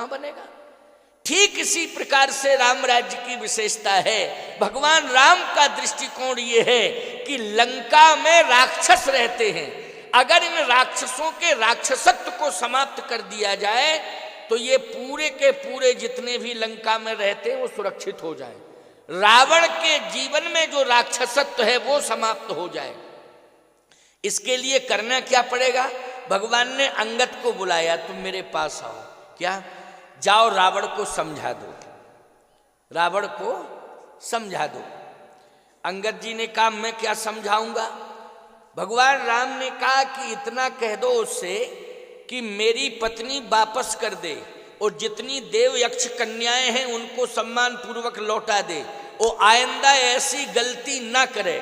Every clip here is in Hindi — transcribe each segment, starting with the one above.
कहां बनेगा। ठीक इसी प्रकार से राम राज्य की विशेषता है। भगवान राम का दृष्टिकोण ये है कि लंका में राक्षस रहते हैं, अगर इन राक्षसों के राक्षसत्व को समाप्त कर दिया जाए तो ये पूरे के पूरे जितने भी लंका में रहते हैं वो सुरक्षित हो जाए, रावण के जीवन में जो राक्षसत्व है वो समाप्त हो जाए। इसके लिए करना क्या पड़ेगा, भगवान ने अंगद को बुलाया, तुम मेरे पास आओ। क्या, जाओ रावण को समझा दो, रावण को समझा दो। अंगद जी ने कहा मैं क्या समझाऊंगा। भगवान राम ने कहा कि इतना कह दो उससे कि मेरी पत्नी वापस कर दे और जितनी देव यक्ष कन्याएं हैं उनको सम्मान पूर्वक लौटा दे, और आइंदा ऐसी गलती ना करे।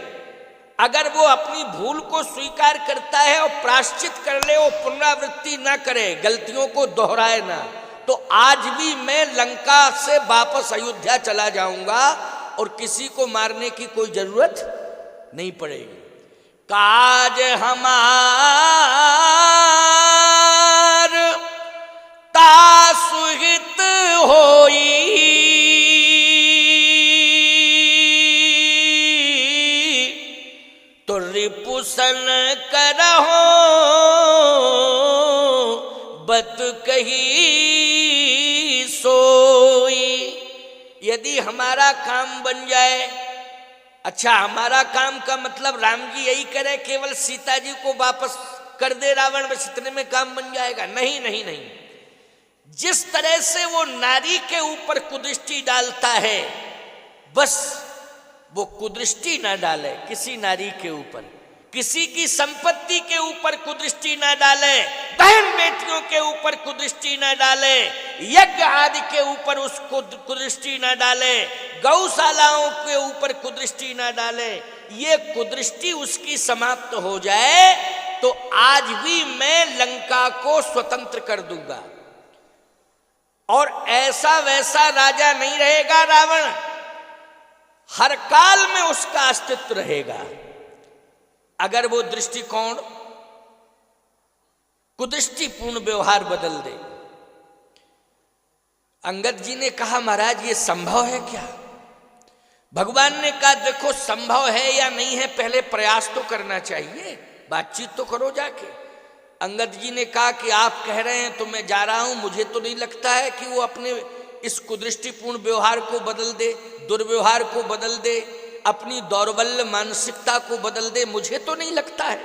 अगर वो अपनी भूल को स्वीकार करता है और प्रायश्चित कर ले और पुनरावृत्ति ना करे, गलतियों को दोहराए ना, तो आज भी मैं लंका से वापस अयोध्या चला जाऊंगा और किसी को मारने की कोई जरूरत नहीं पड़ेगी। काज हमार तासुहित होई, तो रिपुसन करहो बत कही सोई। यदि हमारा काम बन जाए, अच्छा हमारा काम का मतलब राम जी यही करे केवल सीता जी को वापस कर दे रावण, बस इतने में काम बन जाएगा? नहीं नहीं नहीं। जिस तरह से वो नारी के ऊपर कुदृष्टि डालता है, बस वो कुदृष्टि ना डाले किसी नारी के ऊपर, किसी की संपत्ति के ऊपर कुदृष्टि ना डाले, बहन बेटियों के ऊपर कुदृष्टि ना डाले, यज्ञ आदि के ऊपर उसको कुदृष्टि ना डाले, गौशालाओं के ऊपर कुदृष्टि ना डाले। ये कुदृष्टि उसकी समाप्त हो जाए तो आज भी मैं लंका को स्वतंत्र कर दूंगा और ऐसा वैसा राजा नहीं रहेगा रावण, हर काल में उसका अस्तित्व रहेगा। अगर वो दृष्टिकोण कुदृष्टिपूर्ण व्यवहार बदल दे। अंगद जी ने कहा महाराज ये संभव है क्या? भगवान ने कहा देखो संभव है या नहीं है पहले प्रयास तो करना चाहिए, बातचीत तो करो जाके। अंगद जी ने कहा कि आप कह रहे हैं तो मैं जा रहा हूं, मुझे तो नहीं लगता है कि वो अपने इस कुदृष्टिपूर्ण व्यवहार को बदल दे, दुर्व्यवहार को बदल दे, अपनी दौर्बल्य मानसिकता को बदल दे, मुझे तो नहीं लगता है।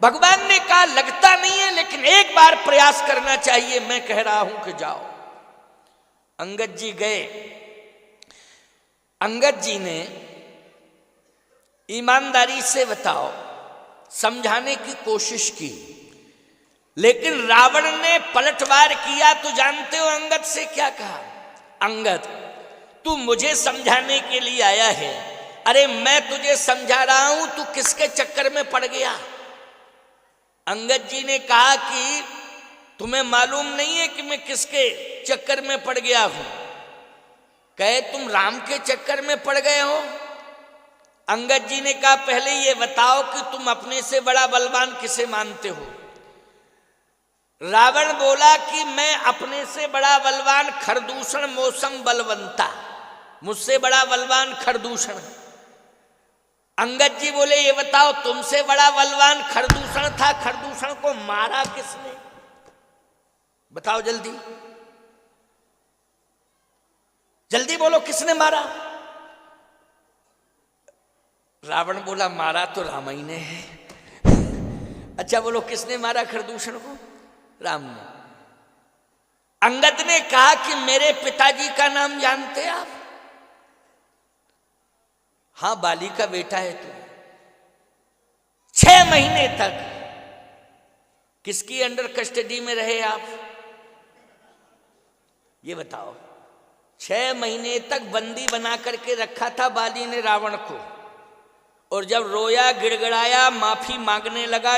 भगवान ने कहा लगता नहीं है लेकिन एक बार प्रयास करना चाहिए, मैं कह रहा हूं कि जाओ। अंगद जी गए। अंगद जी ने ईमानदारी से बताओ समझाने की कोशिश की, लेकिन रावण ने पलटवार किया। तो जानते हो अंगद से क्या कहा? अंगद तू मुझे समझाने के लिए आया है, अरे मैं तुझे समझा रहा हूं, तू किसके चक्कर में पड़ गया? अंगद जी ने कहा कि तुम्हें मालूम नहीं है कि मैं किसके चक्कर में पड़ गया हूं? कहे तुम राम के चक्कर में पड़ गए हो। अंगद जी ने कहा पहले ये बताओ कि तुम अपने से बड़ा बलवान किसे मानते हो? रावण बोला कि मैं अपने से बड़ा बलवान खरदूषण मौसम बलवंता, मुझसे बड़ा बलवान खरदूषण। अंगद जी बोले ये बताओ तुमसे बड़ा बलवान खरदूषण था, खरदूषण को मारा किसने? बताओ जल्दी जल्दी बोलो किसने मारा? रावण बोला मारा तो राम ही ने है। अच्छा बोलो किसने मारा खरदूषण को? राम ने। अंगद ने कहा कि मेरे पिताजी का नाम जानते आप? हां बाली का बेटा है तू। 6 महीने तक किसकी अंडर कस्टडी में रहे आप? ये बताओ। 6 महीने तक बंदी बना करके रखा था बाली ने रावण को, और जब रोया गिड़गिड़ाया माफी मांगने लगा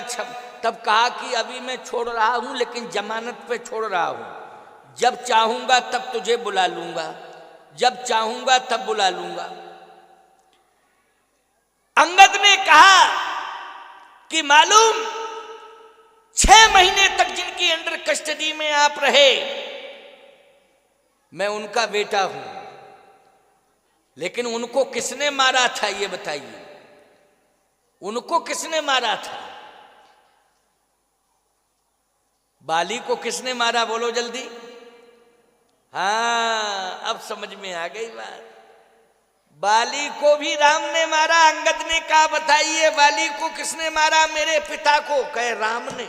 तब कहा कि अभी मैं छोड़ रहा हूं लेकिन जमानत पे छोड़ रहा हूं, जब चाहूंगा तब तुझे बुला लूंगा, जब चाहूंगा तब बुला लूंगा। अंगद ने कहा कि मालूम 6 महीने तक जिनकी अंडर कस्टडी में आप रहे मैं उनका बेटा हूं, लेकिन उनको किसने मारा था ये बताइए, उनको किसने मारा था? बाली को किसने मारा, बोलो जल्दी। हाँ, अब समझ में आ गई बात। बाली को भी राम ने मारा। अंगद ने कहा बताइए बाली को किसने मारा? मेरे पिता को। कहे राम ने।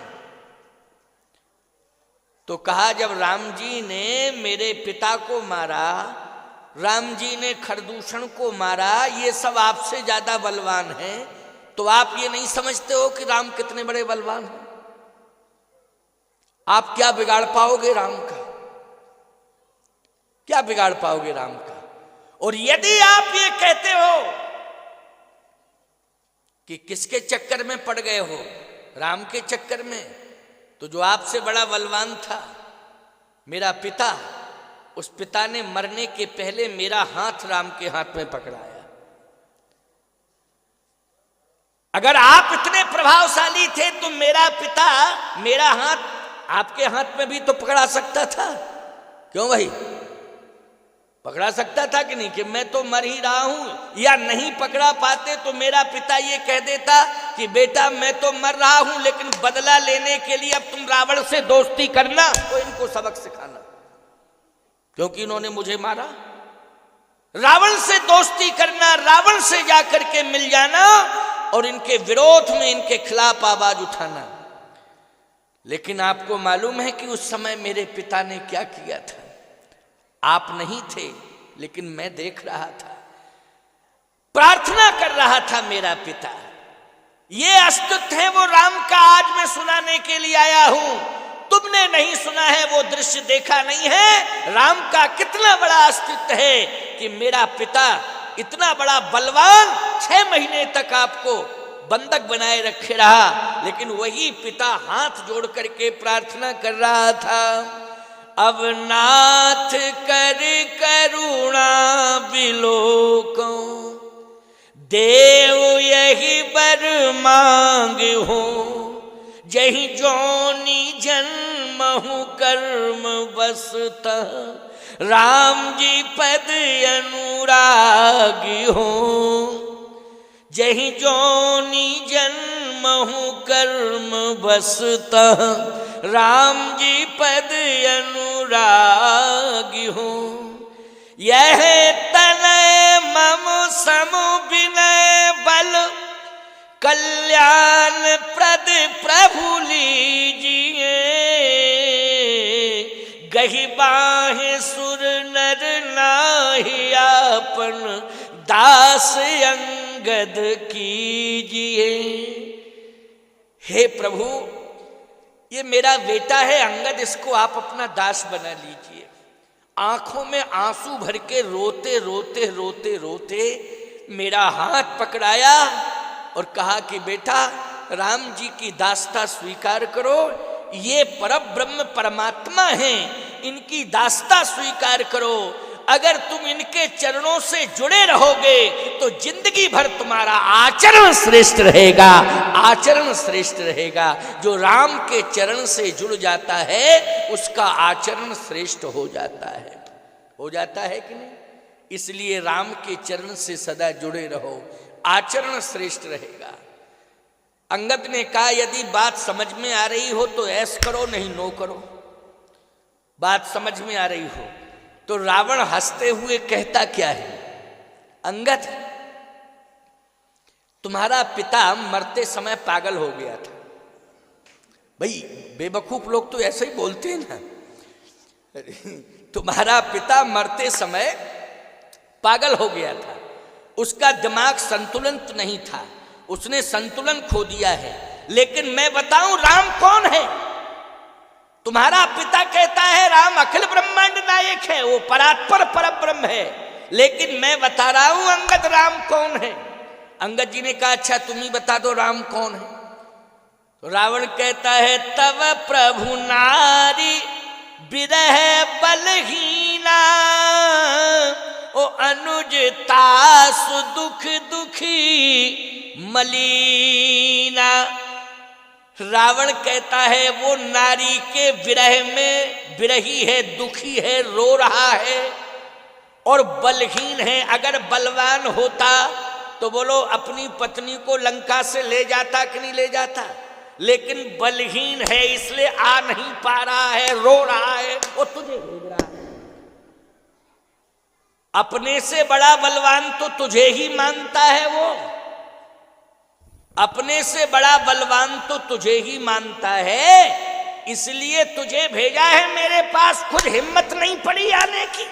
तो कहा जब राम जी ने मेरे पिता को मारा, राम जी ने खरदूषण को मारा, ये सब आपसे ज्यादा बलवान हैं, तो आप ये नहीं समझते हो कि राम कितने बड़े बलवान हैं? आप क्या बिगाड़ पाओगे राम का? क्या बिगाड़ पाओगे राम का? और यदि आप ये कहते हो कि किसके चक्कर में पड़ गए हो, राम के चक्कर में, तो जो आपसे बड़ा बलवान था मेरा पिता, उस पिता ने मरने के पहले मेरा हाथ राम के हाथ में पकड़ाया। अगर आप इतने प्रभावशाली थे तो मेरा पिता मेरा हाथ आपके हाथ में भी तो पकड़ा सकता था। क्यों भाई? पकड़ा सकता था कि नहीं, कि मैं तो मर ही रहा हूं। या नहीं पकड़ा पाते तो मेरा पिता ये कह देता कि बेटा मैं तो मर रहा हूं, लेकिन बदला लेने के लिए अब तुम रावण से दोस्ती करना, तो इनको सबक सिखाना, क्योंकि इन्होंने मुझे मारा। रावण से दोस्ती करना, रावण से जाकर के मिल जाना और इनके विरोध में, इनके खिलाफ आवाज उठाना। लेकिन आपको मालूम है कि उस समय मेरे पिता ने क्या किया था? आप नहीं थे, लेकिन मैं देख रहा था, प्रार्थना कर रहा था मेरा पिता। ये अस्तित्व है वो राम का, आज मैं सुनाने के लिए आया हूं। तुमने नहीं सुना है, वो दृश्य देखा नहीं है। राम का कितना बड़ा अस्तित्व है कि मेरा पिता इतना बड़ा बलवान 6 महीने तक आपको बंधक बनाए रखे रहा, लेकिन वही पिता हाथ जोड़ करके प्रार्थना कर रहा था, अब नाथ कर करुणा बिलोको, देव यही बर मांग हो, जही जोनी जन्महु कर्म बसता, राम जी पद अनुरागी हो, जही जोनी जन्महु कर्म बसता, राम जी पद अनुरागी हो, यह तनय मम सम विनय बल, कल्याण प्रद प्रभु लीजिए, गही बाहे सुर नर नाहि आपन, दास अंगद कीजिए। हे प्रभु, ये मेरा बेटा है अंगद, इसको आप अपना दास बना लीजिए। आंखों में आंसू भर के रोते रोते रोते रोते मेरा हाथ पकड़ाया और कहा कि बेटा राम जी की दासता स्वीकार करो, ये परब्रह्म परमात्मा हैं, इनकी दासता स्वीकार करो। अगर तुम इनके चरणों से जुड़े रहोगे तो जिंदगी भर तुम्हारा आचरण श्रेष्ठ रहेगा, आचरण श्रेष्ठ रहेगा। जो राम के चरण से जुड़ जाता है उसका आचरण श्रेष्ठ हो जाता है। हो जाता है कि नहीं? इसलिए राम के चरण से सदा जुड़े रहो, आचरण श्रेष्ठ रहेगा। अंगद ने कहा यदि बात समझ में आ रही हो तो ऐस करो, नहीं नो करो। बात समझ में आ रही हो तो रावण हंसते हुए कहता क्या है, अंगद तुम्हारा पिता मरते समय पागल हो गया था। भाई बेवकूफ लोग तो ऐसे ही बोलते हैं ना, तुम्हारा पिता मरते समय पागल हो गया था, उसका दिमाग संतुलन नहीं था, उसने संतुलन खो दिया है। लेकिन मैं बताऊं राम कौन है? तुम्हारा पिता कहता है राम अखिल ब्रह्मांड नायक है, वो परात्पर परब्रह्म है, लेकिन मैं बता रहा हूं अंगद राम कौन है। अंगद जी ने कहा अच्छा तुम ही बता दो राम कौन है। तो रावण कहता है तव प्रभु नारी विरह बलहीना, ओ अनुज तासु दुख दुखी मलीना। रावण कहता है वो नारी के विरह में विरही है, दुखी है, रो रहा है और बलहीन है। अगर बलवान होता तो बोलो अपनी पत्नी को लंका से ले जाता कि नहीं ले जाता, लेकिन बलहीन है इसलिए आ नहीं पा रहा है, रो रहा है और तुझे भेज रहा है। अपने से बड़ा बलवान तो तुझे ही मानता है, वो अपने से बड़ा बलवान तो तुझे ही मानता है, इसलिए तुझे भेजा है मेरे पास, खुद हिम्मत नहीं पड़ी आने की।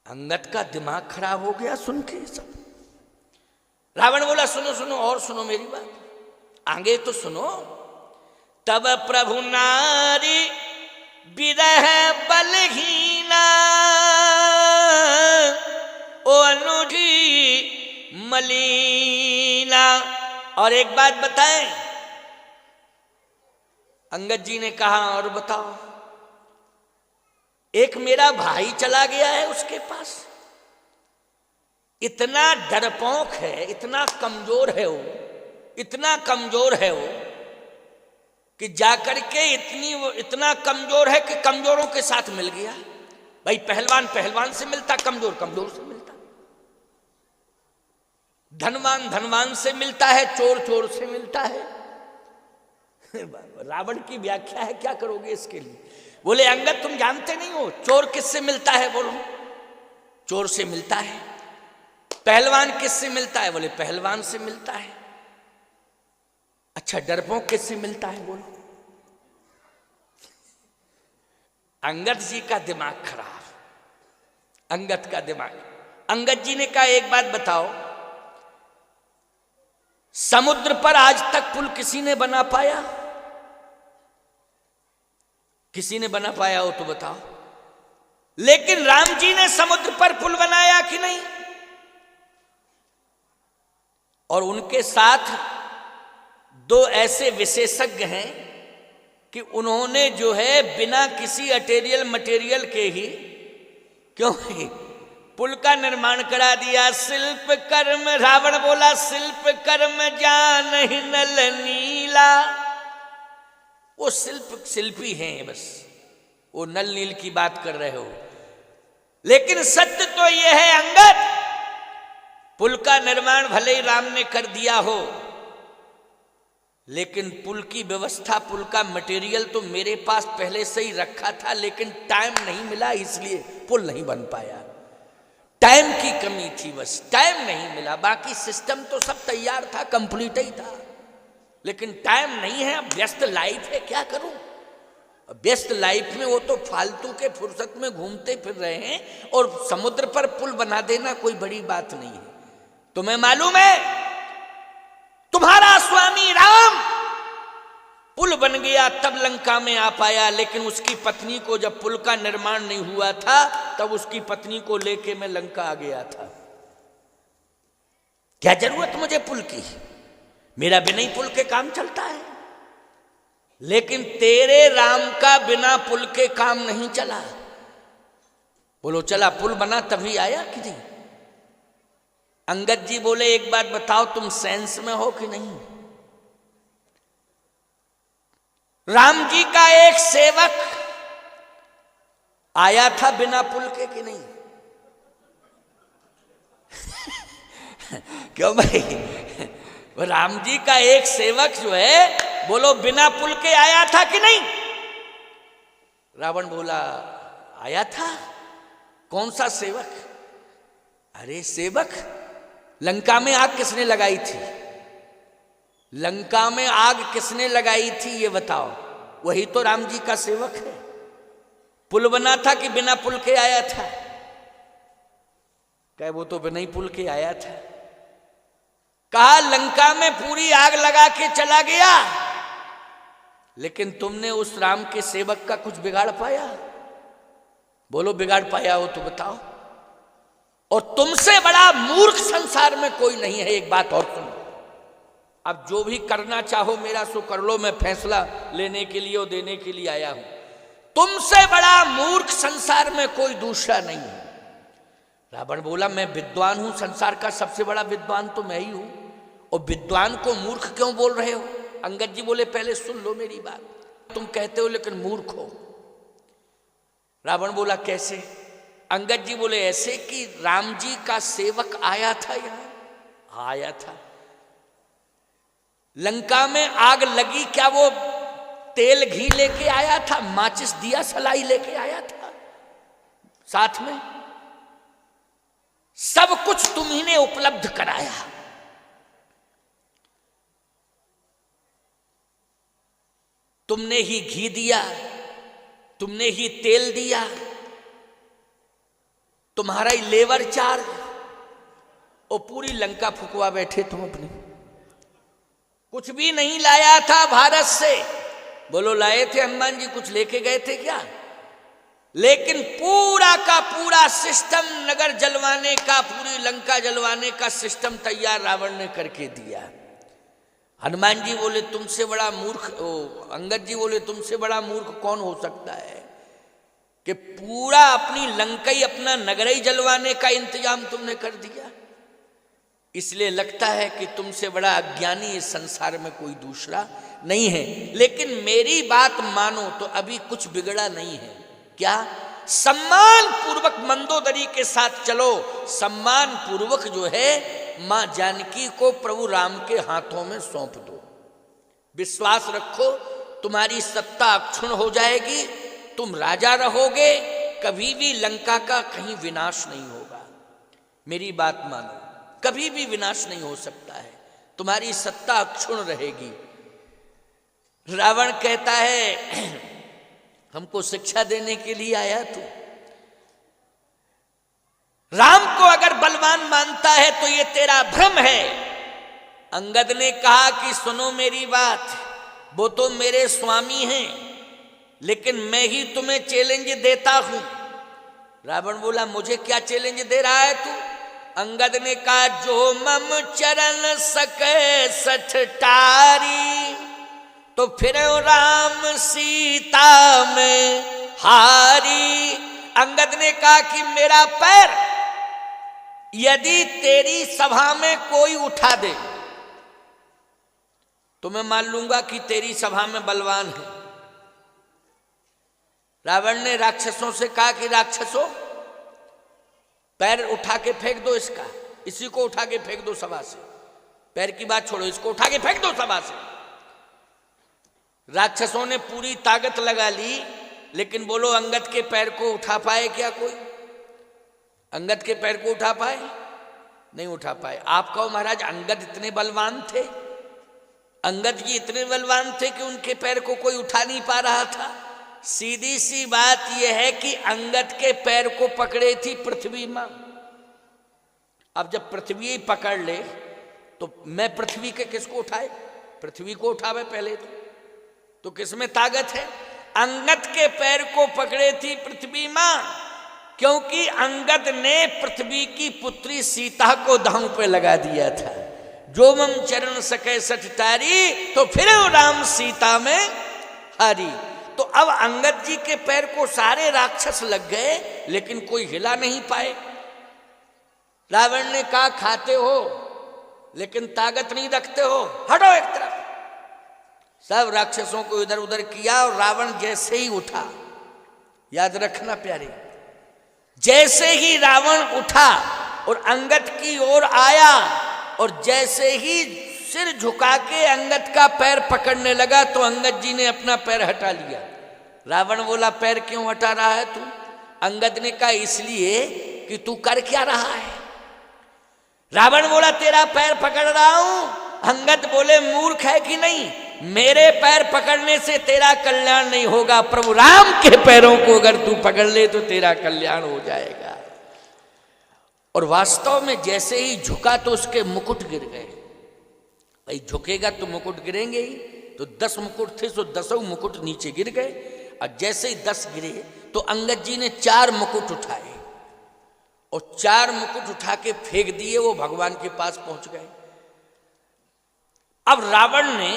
अंगद का दिमाग खराब हो गया सुन के सब। रावण बोला सुनो सुनो और सुनो मेरी बात, आगे तो सुनो। तब प्रभु नारी विरह बलहीना, ओ अनुठी मलीना। और एक बात बताएं, अंगद जी ने कहा और बताओ। एक मेरा भाई चला गया है उसके पास, इतना डरपोक है, इतना कमजोर है वो, इतना कमजोर है वो कि जाकर के इतना कमजोर है कि कमजोरों के साथ मिल गया। भाई पहलवान पहलवान से मिलता, कमजोर कमजोर से मिलता, धनवान धनवान से मिलता है, चोर चोर से मिलता है। रावण की व्याख्या है, क्या करोगे इसके लिए? बोले अंगद तुम जानते नहीं हो चोर किससे मिलता है? बोलो चोर से मिलता है। पहलवान किससे मिलता है? बोले पहलवान से मिलता है। अच्छा डरपोक किससे मिलता है? बोलो। अंगद जी का दिमाग खराब, अंगद का दिमाग। अंगद जी ने कहा एक बात बताओ, समुद्र पर आज तक पुल किसी ने बना पाया? किसी ने बना पाया हो तो बताओ। लेकिन राम जी ने समुद्र पर पुल बनाया कि नहीं? और उनके साथ दो ऐसे विशेषज्ञ हैं कि उन्होंने जो है बिना किसी मटेरियल के ही क्यों पुल का निर्माण करा दिया। शिल्प कर्म, रावण बोला शिल्प कर्म जान ही नल नीला। वो शिल्पी हैं बस, वो नल नील की बात कर रहे हो। लेकिन सत्य तो ये है अंगद, पुल का निर्माण भले ही राम ने कर दिया हो, लेकिन पुल की व्यवस्था, पुल का मटेरियल तो मेरे पास पहले से ही रखा था, लेकिन टाइम नहीं मिला इसलिए पुल नहीं बन पाया। टाइम की कमी थी बस, टाइम नहीं मिला। बाकी सिस्टम तो सब तैयार था, कंप्लीट ही था, लेकिन टाइम नहीं है। व्यस्त लाइफ है, क्या करूं? व्यस्त लाइफ में वो तो फालतू के फुर्सत में घूमते फिर रहे हैं, और समुद्र पर पुल बना देना कोई बड़ी बात नहीं है। तुम्हें मालूम है तुम्हारा स्वामी राम पुल बन गया तब लंका में आ पाया, लेकिन उसकी पत्नी को जब पुल का निर्माण नहीं हुआ था तब उसकी पत्नी को लेके मैं लंका आ गया था। क्या जरूरत मुझे पुल की? मेरा बिना ही पुल के काम चलता है। लेकिन तेरे राम का बिना पुल के काम नहीं चला। बोलो चला, पुल बना तभी आया कि नहीं? अंगद जी बोले एक बात बताओ, तुम सेंस में हो कि नहीं? राम जी का एक सेवक आया था बिना पुल के कि नहीं? क्यों भाई? राम जी का एक सेवक जो है, बोलो बिना पुल के आया था कि नहीं? रावण बोला आया था। कौन सा सेवक? अरे सेवक, लंका में आग किसने लगाई थी? लंका में आग किसने लगाई थी ये बताओ? वही तो राम जी का सेवक है। पुल बना था कि बिना पुल के आया था? कहे वो तो बिना ही पुल के आया था। कहा लंका में पूरी आग लगा के चला गया, लेकिन तुमने उस राम के सेवक का कुछ बिगाड़ पाया? बोलो बिगाड़ पाया हो तो बताओ। और तुमसे बड़ा मूर्ख संसार में कोई नहीं है। एक बात और सुनो, अब जो भी करना चाहो मेरा सो कर लो, मैं फैसला लेने के लिए और देने के लिए आया हूं। तुमसे बड़ा मूर्ख संसार में कोई दूसरा नहीं है। रावण बोला मैं विद्वान हूं, संसार का सबसे बड़ा विद्वान तो मैं ही हूं, और विद्वान को मूर्ख क्यों बोल रहे हो? अंगद जी बोले पहले सुन लो मेरी बात, तुम कहते हो लेकिन मूर्ख हो। रावण बोला कैसे? अंगद जी बोले ऐसे कि राम जी का सेवक आया था यहां, आया था, लंका में आग लगी, क्या वो तेल घी लेके आया था? माचिस दिया सलाई लेके आया था साथ में? सब कुछ तुम्ही ने उपलब्ध कराया। तुमने ही घी दिया, तुमने ही तेल दिया, तुम्हारा ही लेबर चार्ज, और पूरी लंका फुकवा बैठे तुम अपनी। कुछ भी नहीं लाया था भारत से। बोलो लाए थे हनुमान जी, कुछ लेके गए थे क्या? लेकिन पूरा का पूरा सिस्टम, नगर जलवाने का, पूरी लंका जलवाने का सिस्टम तैयार रावण ने करके दिया। हनुमान जी बोले तुमसे बड़ा मूर्ख, अंगद जी बोले तुमसे बड़ा मूर्ख कौन हो सकता है कि पूरा अपनी लंका ही, अपना नगर ही जलवाने का इंतजाम तुमने कर दिया। इसलिए लगता है कि तुमसे बड़ा अज्ञानी इस संसार में कोई दूसरा नहीं है। लेकिन मेरी बात मानो तो अभी कुछ बिगड़ा नहीं है। क्या? सम्मान पूर्वक मंदोदरी के साथ चलो, सम्मान पूर्वक जो है मां जानकी को प्रभु राम के हाथों में सौंप दो। विश्वास रखो, तुम्हारी सत्ता अक्षुण हो जाएगी, तुम राजा रहोगे, कभी भी लंका का कहीं विनाश नहीं होगा। मेरी बात मानो, कभी भी विनाश नहीं हो सकता है, तुम्हारी सत्ता अक्षुण रहेगी। रावण कहता है हमको शिक्षा देने के लिए आया तू? राम को अगर बलवान मानता है तो ये तेरा भ्रम है। अंगद ने कहा कि सुनो मेरी बात, वो तो मेरे स्वामी हैं, लेकिन मैं ही तुम्हें चैलेंज देता हूं। रावण बोला मुझे क्या चैलेंज दे रहा है तू? अंगद ने कहा जो मम चरण सके सठटारी, तो फिर राम सीता में हारी। अंगद ने कहा कि मेरा पैर यदि तेरी सभा में कोई उठा दे तो मैं मान लूंगा कि तेरी सभा में बलवान है। रावण ने राक्षसों से कहा कि राक्षसों पैर उठा के फेंक दो इसका, इसी को उठा के फेंक दो सभा से। पैर की बात छोड़ो, इसको उठा के फेंक दो सभा से। राक्षसों ने पूरी ताकत लगा ली, लेकिन बोलो अंगद के पैर को उठा पाए क्या कोई? अंगद के पैर को उठा पाए? नहीं उठा पाए। आप कहो महाराज अंगद इतने बलवान थे? अंगद जी इतने बलवान थे कि उनके पैर को कोई उठा नहीं पा रहा था? सीधी सी बात यह है कि अंगद के पैर को पकड़े थी पृथ्वी मां। अब जब पृथ्वी ही पकड़ ले तो मैं पृथ्वी के किसको उठाए? पृथ्वी को उठावे पहले तो किसमें ताकत है? अंगद के पैर को पकड़े थी पृथ्वी मां, क्योंकि अंगद ने पृथ्वी की पुत्री सीता को दांव पे लगा दिया था। जो मम चरण सके सठटारी, तो फिर राम सीता में हारी। तो अब अंगद जी के पैर को सारे राक्षस लग गए, लेकिन कोई हिला नहीं पाए। रावण ने कहा खाते हो लेकिन ताकत नहीं रखते हो, हटो एक तरफ। सब राक्षसों को इधर उधर किया और रावण जैसे ही उठा, याद रखना प्यारे, जैसे ही रावण उठा और अंगद की ओर आया और जैसे ही सिर झुका के अंगद का पैर पकड़ने लगा तो अंगद जी ने अपना पैर हटा लिया। रावण बोला पैर क्यों हटा रहा है तू? अंगद ने कहा इसलिए कि तू कर क्या रहा है। रावण बोला तेरा पैर पकड़ रहा हूं। अंगद बोले मूर्ख है कि नहीं, मेरे पैर पकड़ने से तेरा कल्याण नहीं होगा, प्रभु राम के पैरों को अगर तू पकड़ ले तो तेरा कल्याण हो जाएगा। और वास्तव में जैसे ही झुका तो उसके मुकुट गिर गए। भाई झुकेगा तो मुकुट गिरेंगे ही, तो 10 मुकुट थे तो 10 मुकुट नीचे गिर गए। और जैसे ही 10 गिरे तो अंगद जी ने 4 मुकुट उठाए और 4 मुकुट उठा के फेंक दिए, वो भगवान के पास पहुंच गए। अब रावण ने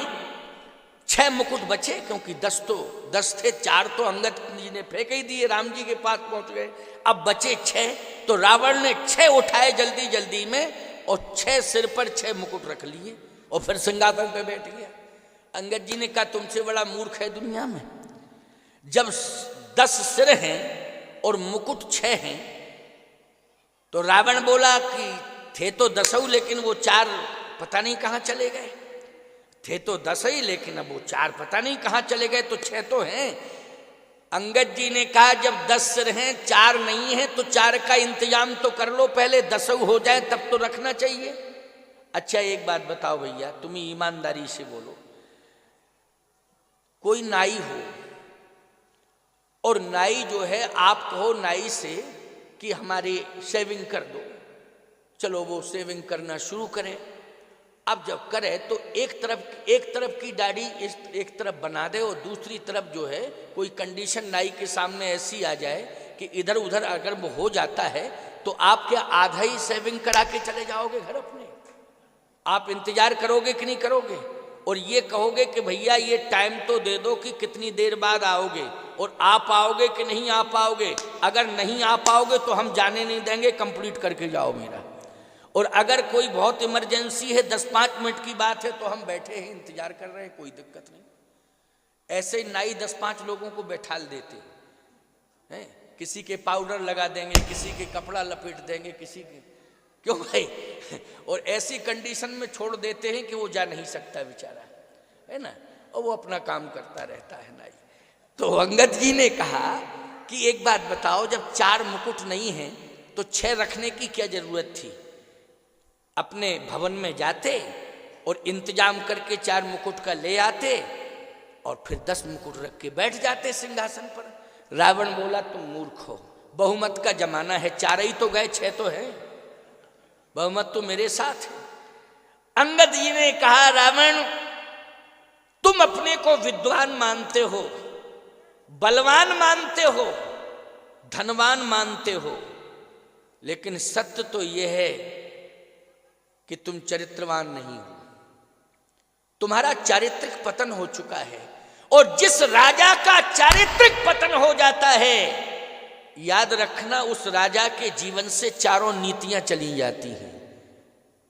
6 मुकुट बचे, क्योंकि 10 थे, 4 तो अंगद जी ने फेंक ही दिए, राम जी के पास पहुंच गए। अब बचे 6, तो रावण ने 6 उठाए जल्दी जल्दी में और 6 सिर पर 6 मुकुट रख लिए और फिर सिंहासन पे बैठ गया। अंगद जी ने कहा तुमसे बड़ा मूर्ख है दुनिया में? जब 10 सिर हैं और मुकुट 6 हैं तो रावण बोला कि थे तो 10 लेकिन वो 4 पता नहीं कहाँ चले गए। थे तो 10 ही लेकिन अब वो 4 पता नहीं कहाँ चले गए, तो 6 तो हैं। अंगद जी ने कहा जब 10 सिर हैं 4 नहीं है तो 4 का इंतजाम तो कर लो, पहले 10 हो जाए तब तो रखना चाहिए। अच्छा एक बात बताओ भैया, तुम ईमानदारी से बोलो, कोई नाई हो और नाई जो है आप कहो नाई से कि हमारी शेविंग कर दो, चलो वो शेविंग करना शुरू करे। अब जब करे तो एक तरफ की दाढ़ी एक तरफ बना दे और दूसरी तरफ जो है कोई कंडीशन नाई के सामने ऐसी आ जाए कि इधर उधर अगर वो हो जाता है तो आप क्या आधा ही शेविंग करा के चले जाओगे घर अपने? आप इंतजार करोगे कि नहीं करोगे? और ये कहोगे कि भैया ये टाइम तो दे दो कि कितनी देर बाद आओगे, और आप आओगे कि नहीं आ पाओगे। अगर नहीं आ पाओगे तो हम जाने नहीं देंगे, कंप्लीट करके जाओ मेरा। और अगर कोई बहुत इमरजेंसी है 10-5 मिनट की बात है तो हम बैठे हैं इंतजार कर रहे हैं, कोई दिक्कत नहीं। ऐसे नाई 10-5 लोगों को बैठा देते हैं, किसी के पाउडर लगा देंगे, किसी के कपड़ा लपेट देंगे, किसी के, क्यों भाई? और ऐसी कंडीशन में छोड़ देते हैं कि वो जा नहीं सकता बेचारा, है ना, और वो अपना काम करता रहता है नाई। तो अंगद जी ने कहा कि एक बात बताओ, जब 4 मुकुट नहीं हैं तो 6 रखने की क्या जरूरत थी? अपने भवन में जाते और इंतजाम करके 4 मुकुट का ले आते और फिर 10 मुकुट रख के बैठ जाते सिंहासन पर। रावण बोला तुम मूर्ख हो, बहुमत का जमाना है, 4 ही तो गए, 6 तो है, बहुमत तो मेरे साथ है। अंगद जी ने कहा रावण तुम अपने को विद्वान मानते हो, बलवान मानते हो, धनवान मानते हो, लेकिन सत्य तो यह है कि तुम चरित्रवान नहीं हो। तुम्हारा चारित्रिक पतन हो चुका है, और जिस राजा का चारित्रिक पतन हो जाता है, याद रखना उस राजा के जीवन से 4 नीतियां चली जाती हैं।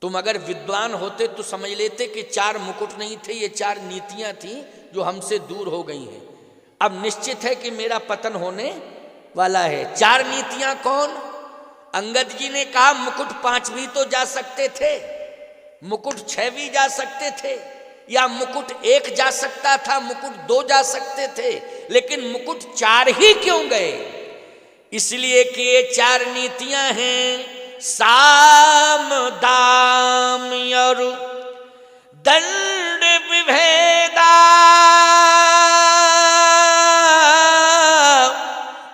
तुम अगर विद्वान होते तो समझ लेते कि 4 मुकुट नहीं थे, ये 4 नीतियां थी जो हमसे दूर हो गई हैं। अब निश्चित है कि मेरा पतन होने वाला है। 4 नीतियां कौन? अंगद जी ने कहा मुकुट 5 भी तो जा सकते थे, मुकुट 6 भी जा सकते थे, या मुकुट 1 जा सकता था, मुकुट 2 जा सकते थे, लेकिन मुकुट 4 ही क्यों गए? इसलिए कि ये 4 नीतियां हैं साम दाम और दंड विभेदा,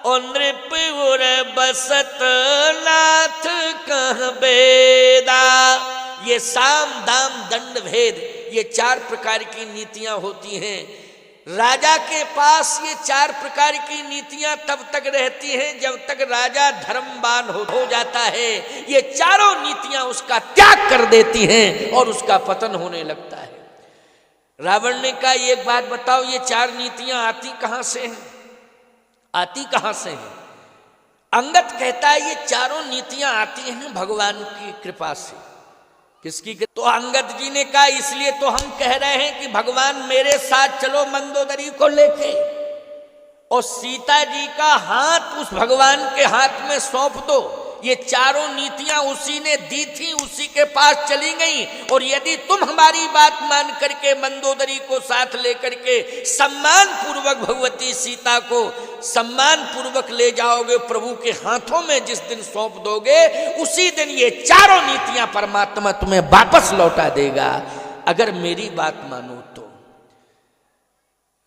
और नृप उर बसत नाथ कह बेदा। ये साम दाम दंड भेद, ये 4 प्रकार की नीतियां होती हैं। राजा के पास ये 4 प्रकार की नीतियां तब तक रहती हैं जब तक राजा धर्मवान हो जाता है। ये 4 नीतियां उसका त्याग कर देती हैं और उसका पतन होने लगता है। रावण ने कहा एक बात बताओ, ये 4 नीतियां आती कहां से हैं? आती कहां से हैं? अंगद कहता है ये 4 नीतियां आती हैं भगवान की कृपा से। किसकी? तो अंगद जी ने कहा इसलिए तो हम कह रहे हैं कि भगवान मेरे साथ चलो मंदोदरी को लेके, और सीता जी का हाथ उस भगवान के हाथ में सौंप दो। ये 4 नीतियां उसी ने दी थी, उसी के पास चली गई। और यदि तुम हमारी बात मान करके मंदोदरी को साथ लेकर के सम्मान पूर्वक भगवती सीता को सम्मान पूर्वक ले जाओगे, प्रभु के हाथों में जिस दिन सौंप दोगे, उसी दिन ये 4 नीतियां परमात्मा तुम्हें वापस लौटा देगा, अगर मेरी बात मानो तो।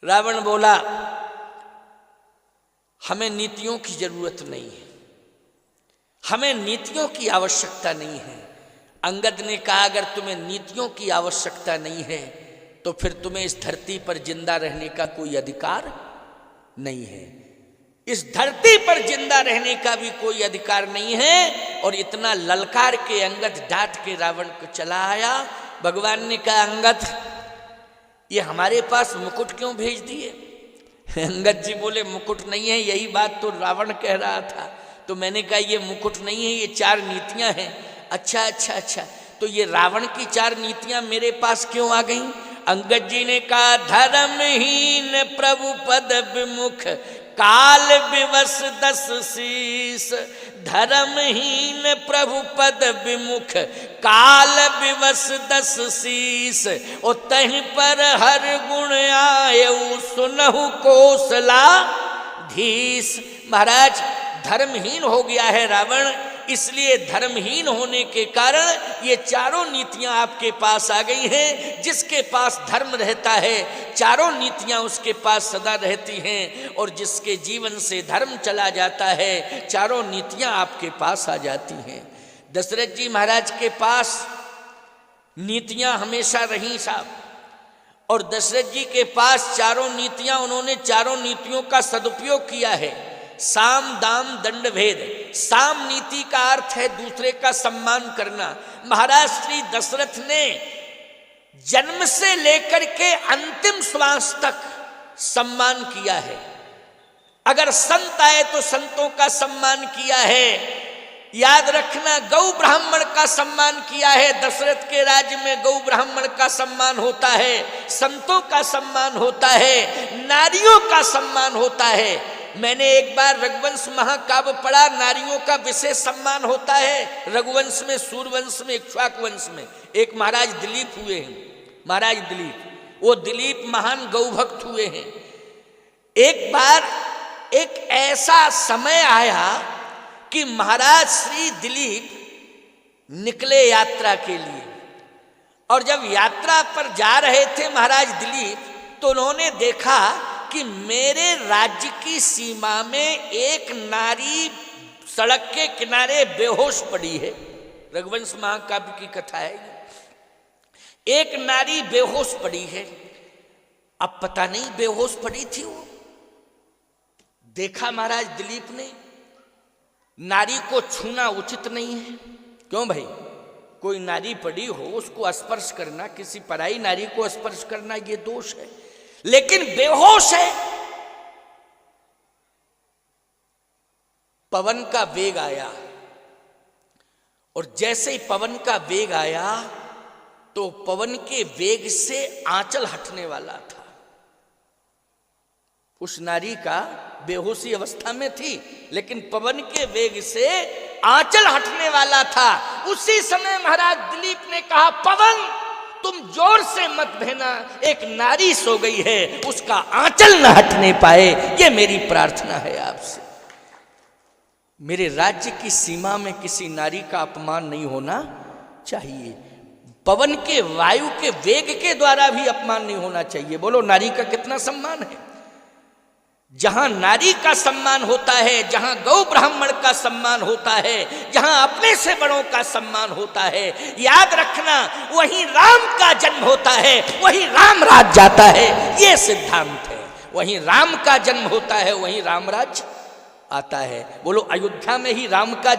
रावण बोला हमें नीतियों की जरूरत नहीं है, हमें नीतियों की आवश्यकता नहीं है। अंगद ने कहा अगर तुम्हें नीतियों की आवश्यकता नहीं है तो फिर तुम्हें इस धरती पर जिंदा रहने का कोई अधिकार नहीं है, इस धरती पर जिंदा रहने का भी कोई अधिकार नहीं है। और इतना ललकार के अंगद डांट के रावण को चला आया। भगवान ने कहा अंगद ये हमारे पास मुकुट क्यों भेज दिए? अंगद जी बोले मुकुट नहीं है, यही बात तो रावण कह रहा था। तो मैंने कहा ये मुकुट नहीं है, ये 4 नीतियां हैं। अच्छा, तो ये रावण की 4 नीतियां मेरे पास क्यों आ गईं? अंगद जी ने कहा, धर्महीन प्रभु पद विमुख काल विवश 10 शीस। धर्महीन प्रभु पद विमुख काल विवश 10 शीस। ओ तहीं पर हर गुण आयु सुनहु कौशला धीस। महाराज धर्महीन हो गया है रावण, इसलिए धर्महीन होने के कारण ये 4 नीतियां आपके पास आ गई हैं। जिसके पास धर्म रहता है 4 नीतियां उसके पास सदा रहती हैं, और जिसके जीवन से धर्म चला जाता है 4 नीतियां आपके पास आ जाती हैं। दशरथ जी महाराज के पास नीतियां हमेशा रही साहब, और दशरथ जी के पास 4 नीतियां, उन्होंने 4 नीतियों का सदुपयोग किया है। साम दाम दंड भेद। साम नीति का अर्थ है दूसरे का सम्मान करना। महाराज श्री दशरथ ने जन्म से लेकर के अंतिम श्वास तक सम्मान किया है। अगर संत आए तो संतों का सम्मान किया है। याद रखना, गौ ब्राह्मण का सम्मान किया है। दशरथ के राज्य में गौ ब्राह्मण का सम्मान होता है, संतों का सम्मान होता है, नारियों का सम्मान होता है। मैंने एक बार रघुवंश महाकाव्य पढ़ा, नारियों का विशेष सम्मान होता है। रघुवंश में, सूर्यवंश में, इक्ष्वाक वंश में एक महाराज दिलीप हुए हैं। महाराज दिलीप, वो दिलीप महान गौभक्त हुए हैं। एक बार एक ऐसा समय आया कि महाराज श्री दिलीप निकले यात्रा के लिए, और जब यात्रा पर जा रहे थे महाराज दिलीप, तो उन्होंने देखा कि मेरे राज्य की सीमा में एक नारी सड़क के किनारे बेहोश पड़ी है। रघुवंश महाकाव्य की कथा है। एक नारी बेहोश पड़ी है। अब पता नहीं बेहोश पड़ी थी वो। देखा महाराज दिलीप ने, नारी को छूना उचित नहीं है। क्यों भाई? कोई नारी पड़ी हो उसको स्पर्श करना, किसी पराई नारी को स्पर्श करना, ये दोष है। लेकिन बेहोश है। पवन का वेग आया, और जैसे ही पवन का वेग आया तो पवन के वेग से आंचल हटने वाला था। उस नारी का बेहोशी अवस्था में थी, लेकिन पवन के वेग से आंचल हटने वाला था। उसी समय महाराज दिलीप ने कहा, पवन तुम जोर से मत बहना, एक नारी सो गई है, उसका आंचल न हटने पाए, ये मेरी प्रार्थना है आपसे। मेरे राज्य की सीमा में किसी नारी का अपमान नहीं होना चाहिए। पवन के, वायु के वेग के द्वारा भी अपमान नहीं होना चाहिए। बोलो नारी का कितना सम्मान है। जहां नारी का सम्मान होता है, जहां गौ ब्राह्मण का सम्मान होता है, जहां अपने से बड़ों का सम्मान होता है, याद रखना वहीं राम का जन्म होता है, वहीं राम राज जाता है। ये सिद्धांत है। वहीं राम का जन्म होता है, वहीं राम राज आता है। बोलो अयोध्या में ही राम का